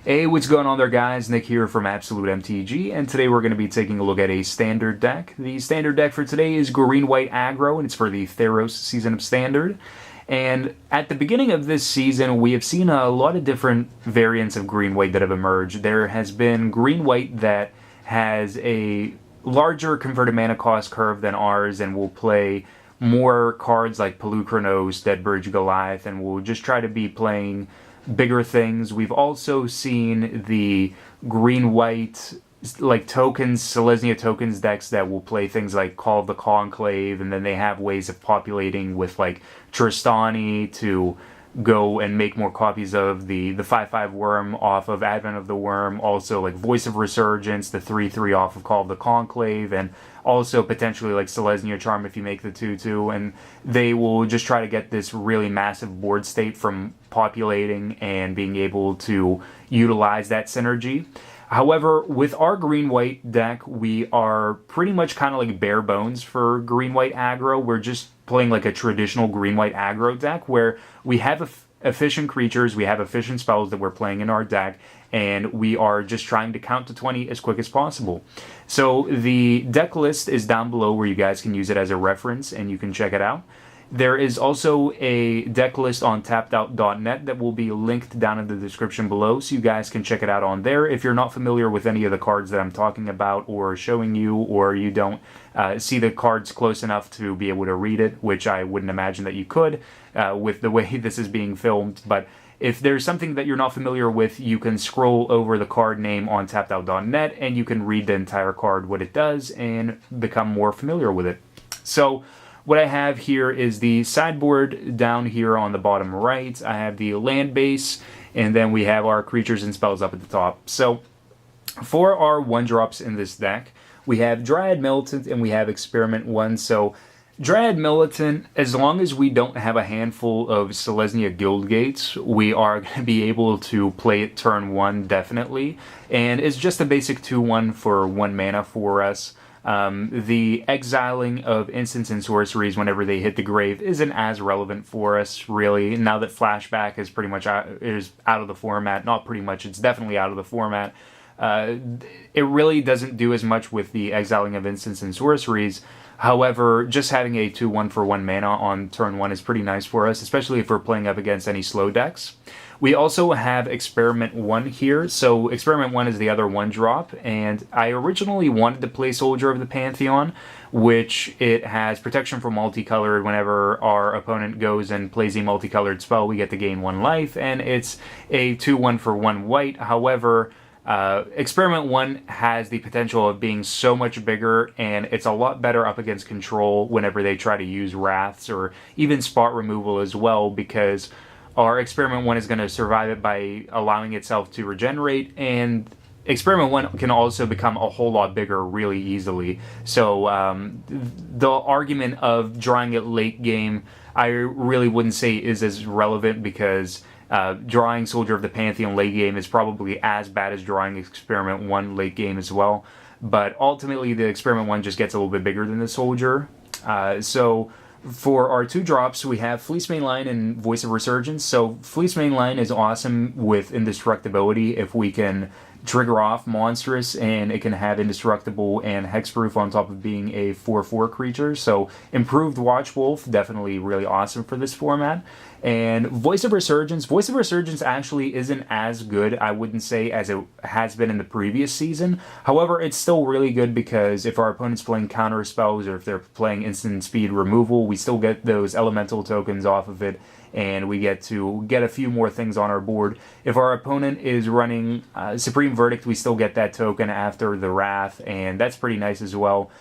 Hey, what's going on there, guys? Nick here from Absolute MTG, and today we're going to be taking a look at a standard deck. The standard deck for today is green-white aggro, and it's for the Theros season of Standard. And at the beginning of this season, we have seen a lot of different variants of green-white that have emerged. There has been green-white that has a larger converted mana cost curve than ours, and will play more cards like Pelucranos, Deadbridge Goliath, and will just try to be playing bigger things. We've also seen the green-white like tokens, Selesnya tokens decks that will play things like Call of the Conclave, and then they have ways of populating with like Tristani to go and make more copies of the 5/5 Wurm off of Advent of the Wurm, also like Voice of Resurgence, the 3/3 off of Call of the Conclave, and also potentially like Selesnya Charm if you make the 2/2, and they will just try to get this really massive board state from populating and being able to utilize that synergy. However, with our green-white deck, we are pretty much kind of like bare bones for green-white aggro. We're just playing like a traditional green-white aggro deck where we have efficient creatures, we have efficient spells that we're playing in our deck, and we are just trying to count to 20 as quick as possible. So the deck list is down below where you guys can use it as a reference and you can check it out. There is also a deck list on TappedOut.net that will be linked down in the description below, so you guys can check it out on there. If you're not familiar with any of the cards that I'm talking about or showing you, or you don't see the cards close enough to be able to read it, which I wouldn't imagine that you could with the way this is being filmed, but if there's something that you're not familiar with, you can scroll over the card name on TappedOut.net and you can read the entire card, what it does, and become more familiar with it. So what I have here is the sideboard down here on the bottom right. I have the land base, and then we have our creatures and spells up at the top. So for our 1-drops in this deck, we have Dryad Militant and we have Experiment 1. So Dryad Militant, as long as we don't have a handful of Selesnya Guildgates, we are going to be able to play it turn 1 definitely. And it's just a basic 2/1 for 1 mana for us. The exiling of instants and sorceries whenever they hit the grave isn't as relevant for us, really, now that Flashback is pretty much out of the format. Not pretty much, it's definitely out of the format. It really doesn't do as much with the exiling of instants and sorceries. However, just having a 2/1 for 1 mana on turn 1 is pretty nice for us, especially if we're playing up against any slow decks. We also have Experiment 1 here. So Experiment 1 is the other 1-drop, and I originally wanted to play Soldier of the Pantheon, which it has protection from multicolored. Whenever our opponent goes and plays a multicolored spell, we get to gain 1 life, and it's a 2/1 for 1 white. However, Experiment 1 has the potential of being so much bigger, and it's a lot better up against control whenever they try to use Wraths or even spot removal as well, because our Experiment 1 is going to survive it by allowing itself to regenerate, and Experiment 1 can also become a whole lot bigger really easily. So the argument of drawing it late game, I really wouldn't say is as relevant, because drawing Soldier of the Pantheon late game is probably as bad as drawing Experiment 1 late game as well. But ultimately, the Experiment 1 just gets a little bit bigger than the Soldier. So for our 2-drops, we have Fleecemane Lion and Voice of Resurgence. So Fleecemane Lion is awesome with Indestructibility if we can trigger off Monstrous, and it can have Indestructible and Hexproof on top of being a 4/4 creature. So improved Watchwolf, definitely really awesome for this format. And Voice of Resurgence actually isn't as good, I wouldn't say, as it has been in the previous season. However, it's still really good because if our opponent's playing counter spells or if they're playing instant speed removal, we still get those elemental tokens off of it, and we get to get a few more things on our board. If our opponent is running Supreme Verdict, we still get that token after the Wrath, and that's pretty nice as well.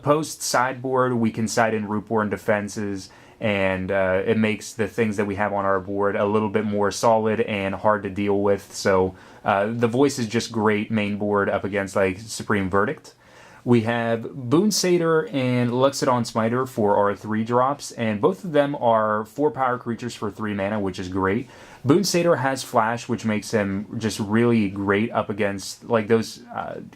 Post sideboard, we can side in Rootborn Defenses, and it makes the things that we have on our board a little bit more solid and hard to deal with. So the Voice is just great main board up against like Supreme Verdict. We have Boon Satyr and Loxodon Smiter for our 3-drops, and both of them are 4-power creatures for 3 mana, which is great. Boon Satyr has Flash, which makes him just really great up against like those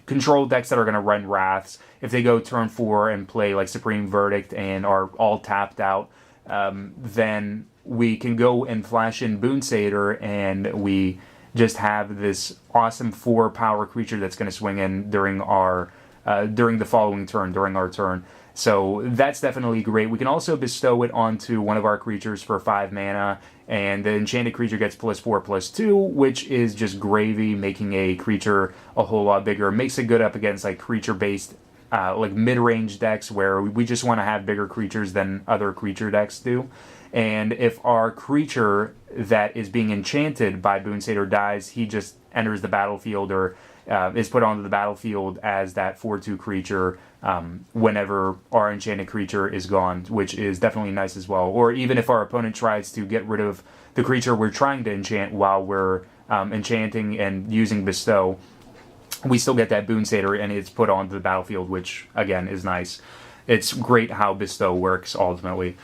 control decks that are going to run Wraths. If they go turn 4 and play like Supreme Verdict and are all tapped out, then we can go and flash in Boon Satyr, and we just have this awesome 4 power creature that's going to swing in during the following turn, during our turn. So that's definitely great. We can also bestow it onto one of our creatures for 5 mana, and the enchanted creature gets +4/+2, which is just gravy, making a creature a whole lot bigger. Makes it good up against like creature-based, like mid-range decks where we just want to have bigger creatures than other creature decks do. And if our creature that is being enchanted by Boon Satyr dies, he just enters the battlefield or is put onto the battlefield as that 4/2 creature whenever our enchanted creature is gone, which is definitely nice as well. Or even if our opponent tries to get rid of the creature we're trying to enchant while we're enchanting and using Bestow, we still get that Boon Satyr and it's put onto the battlefield, which again is nice. It's great how Bestow works ultimately.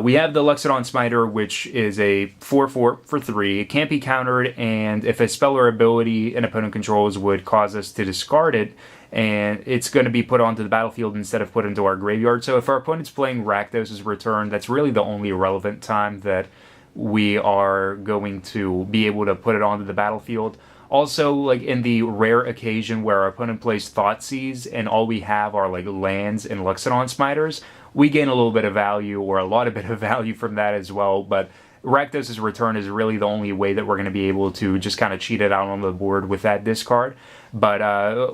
We have the Loxodon Smiter, which is a 4/4 for 3. It can't be countered, and if a spell or ability an opponent controls would cause us to discard it, and it's going to be put onto the battlefield instead of put into our graveyard. So if our opponent's playing Rakdos' Return, that's really the only relevant time that we are going to be able to put it onto the battlefield. Also, like in the rare occasion where our opponent plays Thoughtseize and all we have are like lands and Loxodon Smiters, we gain a little bit of value, or a lot of bit of value from that as well. But Rakdos' Return is really the only way that we're going to be able to just kind of cheat it out on the board with that discard. But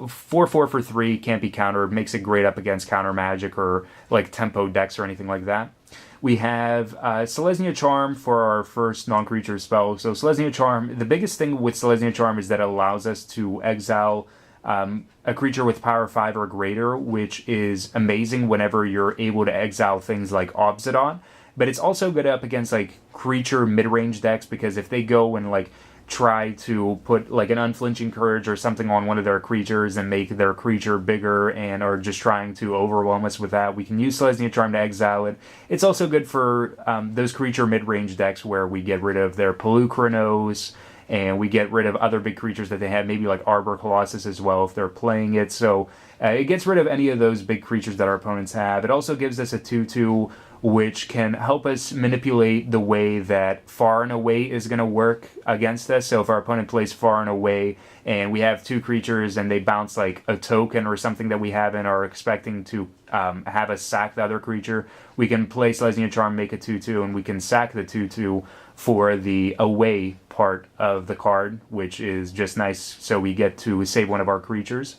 4/4 for 3 can't be countered, makes it great up against counter magic or like tempo decks or anything like that. We have Selesnya Charm for our first non-creature spell. So Selesnya Charm, the biggest thing with Selesnya Charm is that it allows us to exile a creature with power 5 or greater, which is amazing whenever you're able to exile things like Obsidian. But it's also good up against like creature mid-range decks, because if they go and like try to put like an Unflinching Courage or something on one of their creatures and make their creature bigger and are just trying to overwhelm us with that, we can use Selesnya Charm to exile it. It's also good for those creature mid-range decks where we get rid of their Pelucranos and we get rid of other big creatures that they have, maybe like Arbor Colossus as well if they're playing it. So it gets rid of any of those big creatures that our opponents have. It also gives us a 2/2, which can help us manipulate the way that Far and Away is going to work against us. So if our opponent plays Far and Away and we have 2 creatures and they bounce like a token or something that we have and are expecting to have us sack the other creature, we can play Selesnya Charm, make a 2/2, and we can sack the 2/2 for the away part of the card, which is just nice. So we get to save one of our creatures.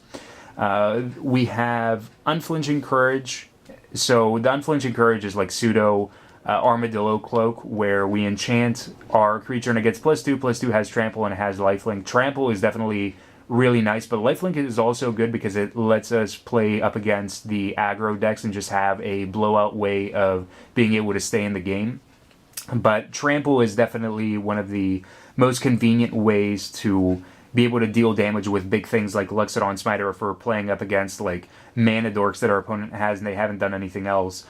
We have Unflinching Courage. So the Unflinching Courage is like pseudo Armadillo Cloak, where we enchant our creature and it gets +2/+2, has trample, and it has lifelink. Trample is definitely really nice, but lifelink is also good because it lets us play up against the aggro decks and just have a blowout way of being able to stay in the game. But trample is definitely one of the most convenient ways to be able to deal damage with big things like Loxodon Smiter if we're playing up against like mana dorks that our opponent has and they haven't done anything else.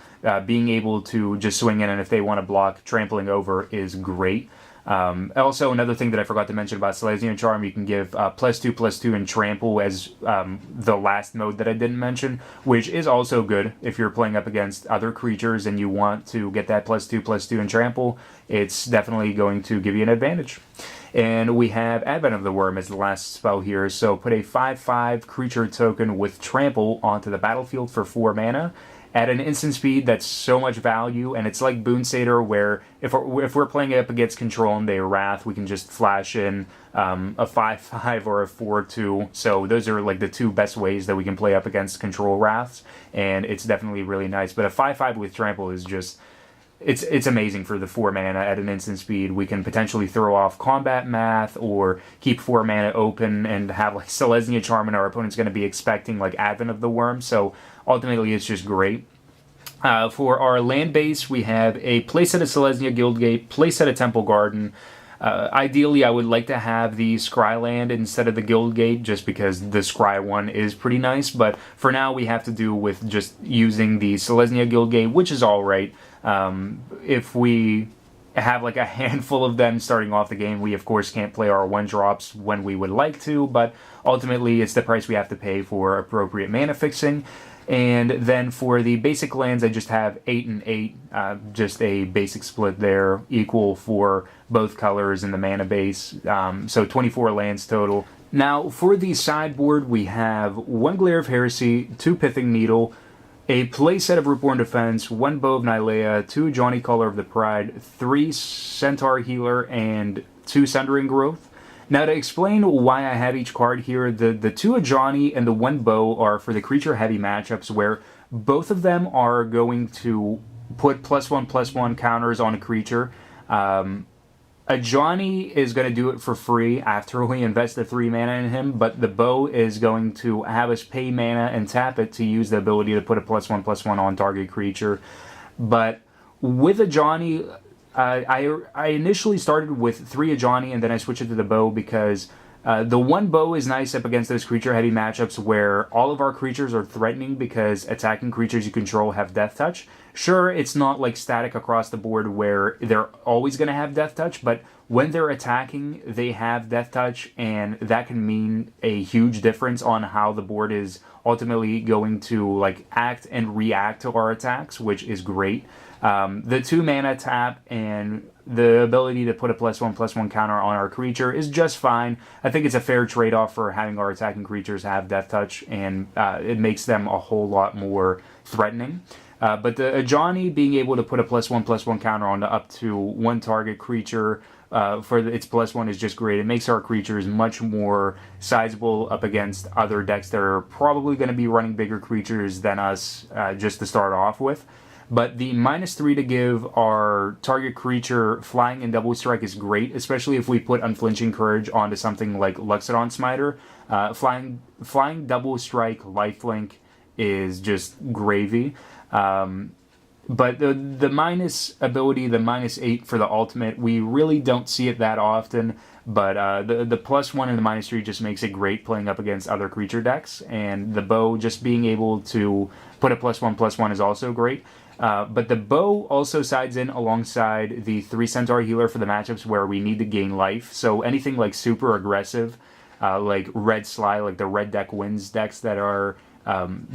Being able to just swing in, and if they want to block, trampling over is great. Also, another thing that I forgot to mention about Selesnya Charm, you can give +2/+2 and trample as the last mode that I didn't mention, which is also good if you're playing up against other creatures and you want to get that +2/+2 and trample. It's definitely going to give you an advantage. And we have Advent of the Wurm as the last spell here. So put a 5/5 creature token with trample onto the battlefield for 4 mana. At an instant speed, that's so much value, and it's like Boon Satyr, where if we're playing it up against control and they Wrath, we can just flash in a 5/5 or a 4/2. So those are like the 2 best ways that we can play up against control Wraths, and it's definitely really nice. But a 5/5 with trample is just... It's amazing for the 4 mana at an instant speed. We can potentially throw off combat math or keep 4 mana open and have like Selesnya Charm, and our opponent's going to be expecting like Advent of the Wurm. So ultimately it's just great. For our land base, we have a playset of Selesnya Guildgate, playset of Temple Garden. Ideally, I would like to have the Scry land instead of the Guildgate, just because the Scry one is pretty nice. But for now, we have to do with just using the Selesnya Guildgate, which is alright. If we have like a handful of them starting off the game, we of course can't play our 1-drops when we would like to, but ultimately it's the price we have to pay for appropriate mana fixing. And then for the basic lands, I just have 8 and 8, just a basic split there, equal for both colors in the mana base, so 24 lands total. Now, for the sideboard, we have 1 Glare of Heresy, 2 Pithing Needle, a playset of Rootborn Defense, 1 Bow of Nylea, 2 Ajani, Caller of the Pride, 3 Centaur Healer, and 2 Sundering Growth. Now, to explain why I have each card here, the 2 Ajani and the 1 Bow are for the creature-heavy matchups where both of them are going to put +1/+1 counters on a creature. Ajani is going to do it for free after we invest the 3 mana in him, but the Bow is going to have us pay mana and tap it to use the ability to put a +1/+1 on target creature. But with Ajani, I initially started with 3 Ajani and then I switched it to the Bow because the 1 Bow is nice up against those creature-heavy matchups where all of our creatures are threatening because attacking creatures you control have Death Touch. Sure, it's not like static across the board where they're always going to have Death Touch, but when they're attacking, they have Death Touch, and that can mean a huge difference on how the board is ultimately going to like act and react to our attacks, which is great. The 2 mana tap and the ability to put a +1/+1 counter on our creature is just fine. I think it's a fair trade-off for having our attacking creatures have Death Touch, and it makes them a whole lot more threatening. But the Ajani being able to put a +1/+1 counter on up to 1 target creature for its +1 is just great. It makes our creatures much more sizable up against other decks that are probably going to be running bigger creatures than us just to start off with. But the -3 to give our target creature flying and double strike is great, especially if we put Unflinching Courage onto something like Loxodon Smiter. Flying double strike lifelink is just gravy. But the minus ability, the -8 for the ultimate, we really don't see it that often. But the +1 and the -3 just makes it great playing up against other creature decks. And the Bow just being able to put a +1/+1 is also great. But the Bow also sides in alongside the 3 Centaur Healer for the matchups where we need to gain life. So anything like super aggressive, like Red Sly, like the Red Deck Wins decks that are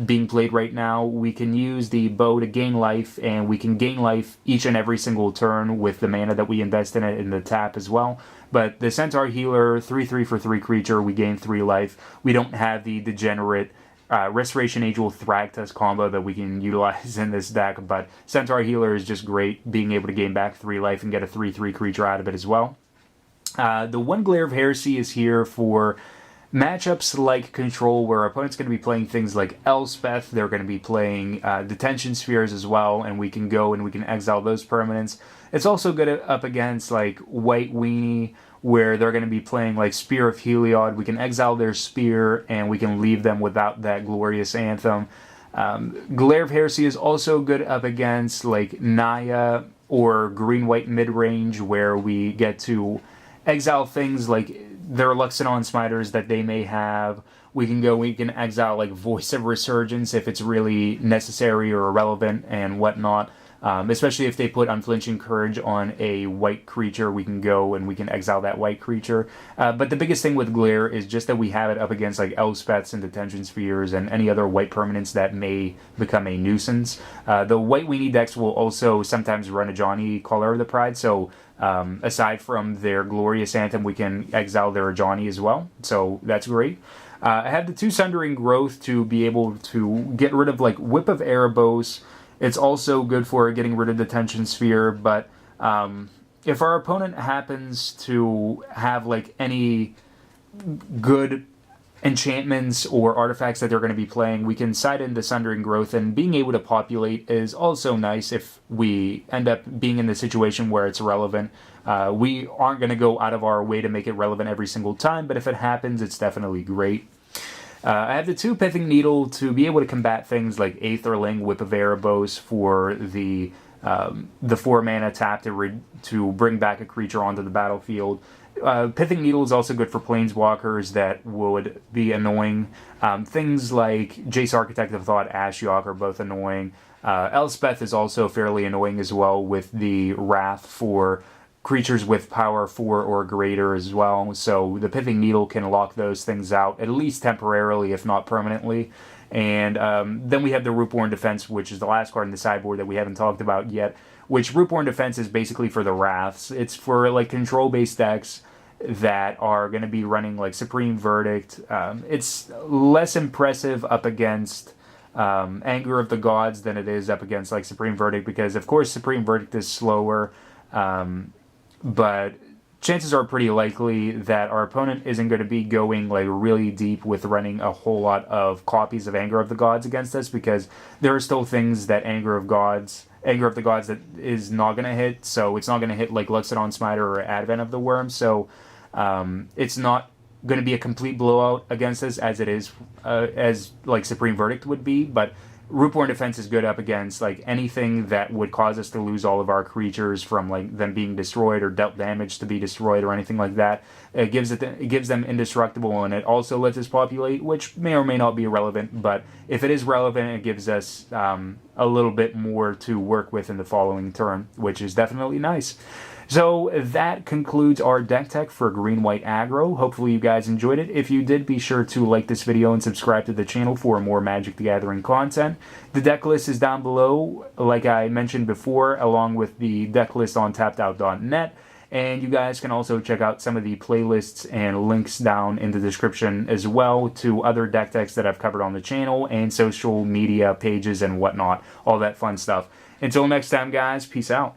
being played right now, we can use the Bow to gain life, and we can gain life each and every single turn with the mana that we invest in it in the tap as well. But the Centaur Healer, 3/3 for 3 creature, we gain 3 life. We don't have the degenerate Restoration Angel Thragtusk combo that we can utilize in this deck, but Centaur Healer is just great, being able to gain back 3 life and get a 3/3 creature out of it as well. The 1 Glare of Heresy is here for matchups like Control, where our opponent's going to be playing things like Elspeth, they're going to be playing Detention Spheres as well, and we can go and we can exile those permanents. It's also good up against like White Weenie, where they're going to be playing like Spear of Heliod. We can exile their Spear, and we can leave them without that glorious anthem. Glare of Heresy is also good up against like Naya or Green-White Midrange, where we get to exile things like their Loxodon Smiters that they may have. We can exile like Voice of Resurgence if it's really necessary or relevant and whatnot. Especially if they put Unflinching Courage on a white creature, we can go and we can exile that white creature. But the biggest thing with Glare is just that we have it up against like Elspeths and Detention Spheres and any other white permanents that may become a nuisance. The White Weenie decks will also sometimes run Ajani, Caller of the Pride, so aside from their glorious anthem, we can exile their Ajani as well, so that's great. I have the 2 Sundering Growth to be able to get rid of like Whip of Erebos. It's also good for getting rid of Detention Sphere, but if our opponent happens to have like any good enchantments or artifacts that they're going to be playing, we can side into Sundering Growth, and being able to populate is also nice if we end up being in the situation where it's relevant. We aren't going to go out of our way to make it relevant every single time, but if it happens, it's definitely great. I have the 2 Pithing Needle to be able to combat things like Aetherling, Whip of Erebos for the 4 mana tap to bring back a creature onto the battlefield. Pithing Needle is also good for planeswalkers that would be annoying. Things like Jace Architect of Thought, Ashiok are both annoying. Elspeth is also fairly annoying as well with the Wrath for creatures with power 4 or greater as well. So the Pithing Needle can lock those things out, at least temporarily, if not permanently. And then we have the Rootborn Defense, which is the last card in the sideboard that we haven't talked about yet, which Rootborn Defense is basically for the Wraths. It's for like control-based decks that are going to be running like Supreme Verdict. It's less impressive up against Anger of the Gods than it is up against like Supreme Verdict, because of course Supreme Verdict is slower, but chances are pretty likely that our opponent isn't going to be going like really deep with running a whole lot of copies of Anger of the Gods against us, because there are still things that Anger of the Gods that is not going to hit. So it's not going to hit like Loxodon Smiter or Advent of the Wurm. So it's not going to be a complete blowout against us as it is as like Supreme Verdict would be. But Rootborn Defense is good up against like anything that would cause us to lose all of our creatures from like them being destroyed or dealt damage to be destroyed or anything like that. It gives them indestructible, and it also lets us populate, which may or may not be irrelevant, but if it is relevant, it gives us a little bit more to work with in the following turn, which is definitely nice. So that concludes our deck tech for green-white aggro. Hopefully you guys enjoyed it. If you did, be sure to like this video and subscribe to the channel for more Magic the Gathering content. The deck list is down below, like I mentioned before, along with the deck list on TappedOut.net. And you guys can also check out some of the playlists and links down in the description as well to other deck techs that I've covered on the channel and social media pages and whatnot. All that fun stuff. Until next time, guys, peace out.